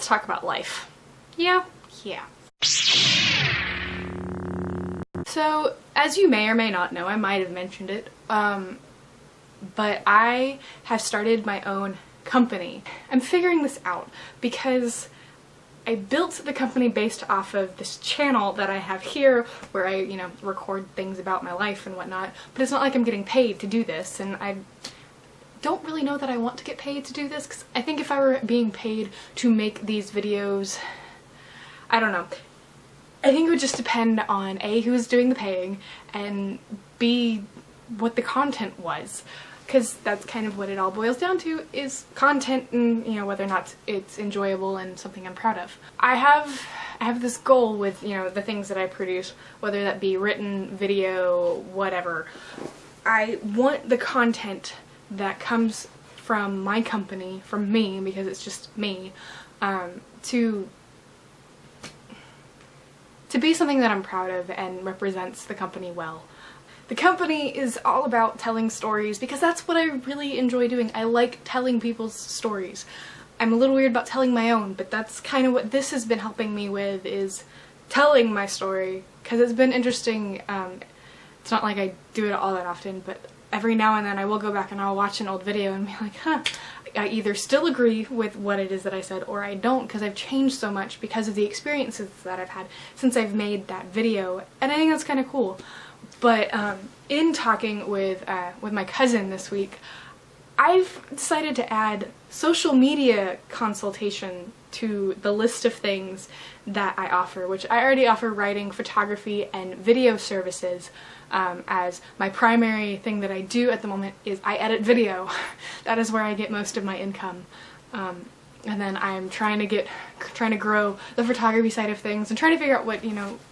let's talk about life. Yeah. So, as you may or may not know, I might have mentioned it, but I have started my own company. I'm figuring this out because I built the company based off of this channel that I have here where I, record things about my life and whatnot, but it's not like I'm getting paid to do this, and I don't really know that I want to get paid to do this, because I think if I were being paid to make these videos, I don't know. I think it would just depend on A, who's doing the paying, and B, what the content was. Because that's kind of what it all boils down to, is content and, whether or not it's enjoyable and something I'm proud of. I have this goal with, the things that I produce, whether that be written, video, whatever. I want the content that comes from my company, from me, because it's just me, to be something that I'm proud of and represents the company well. The company is all about telling stories because that's what I really enjoy doing. I like telling people's stories. I'm a little weird about telling my own, but that's kind of what this has been helping me with, is telling my story, because it's been interesting. It's not like I do it all that often, but every now and then I will go back and I'll watch an old video and be like, huh, I either still agree with what it is that I said or I don't, because I've changed so much because of the experiences that I've had since I've made that video, and I think that's kind of cool. But in talking with my cousin this week, I've decided to add social media consultation to the list of things that I offer, which I already offer writing, photography, and video services. As my primary thing that I do at the moment is I edit video. That is where I get most of my income. And then I'm trying to grow the photography side of things and trying to figure out what,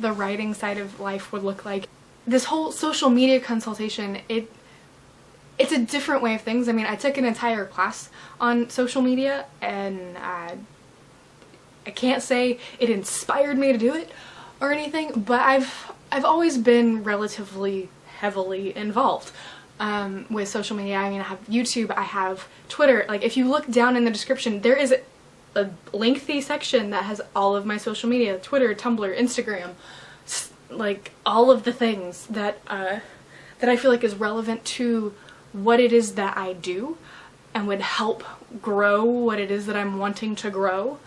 the writing side of life would look like. This whole social media consultation, it's a different way of things. I mean, I took an entire class on social media, and I can't say it inspired me to do it or anything, but I've always been relatively heavily involved with social media. I mean, I have YouTube, I have Twitter. Like, if you look down in the description, there is a lengthy section that has all of my social media: Twitter, Tumblr, Instagram, like all of the things that I feel like is relevant to what it is that I do and would help grow what it is that I'm wanting to grow.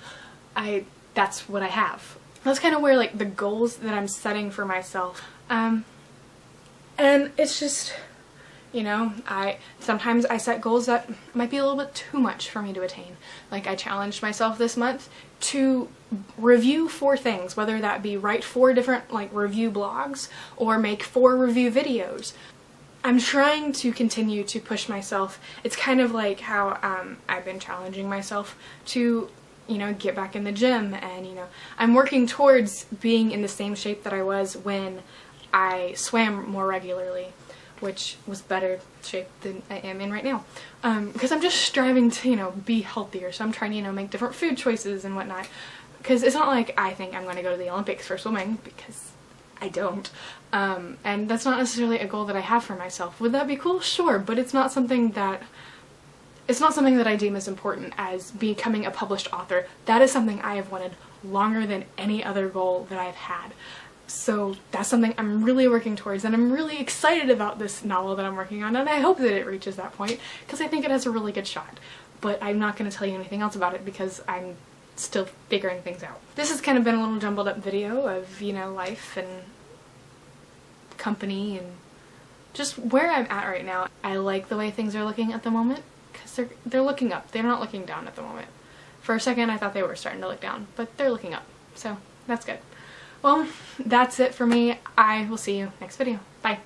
That's what I have. That's kind of where, like, the goals that I'm setting for myself. And it's just, sometimes I set goals that might be a little bit too much for me to attain. Like, I challenged myself this month to review 4 things, whether that be write 4 different, review blogs or make 4 review videos. I'm trying to continue to push myself. It's kind of like how I've been challenging myself to get back in the gym, and I'm working towards being in the same shape that I was when I swam more regularly, which was better shape than I am in right now, because I'm just striving to be healthier. So I'm trying to make different food choices and whatnot, because it's not like I think I'm going to go to the Olympics for swimming, because I don't, and that's not necessarily a goal that I have for myself. Would that be cool? Sure, but it's not something that I deem as important as becoming a published author. That is something I have wanted longer than any other goal that I've had. So that's something I'm really working towards, and I'm really excited about this novel that I'm working on, and I hope that it reaches that point, because I think it has a really good shot. But I'm not going to tell you anything else about it because I'm still figuring things out. This has kind of been a little jumbled up video of, life and company and just where I'm at right now. I like the way things are looking at the moment, because they're looking up. They're not looking down at the moment. For a second I thought they were starting to look down, but they're looking up. So that's good. Well, that's it for me. I will see you next video. Bye.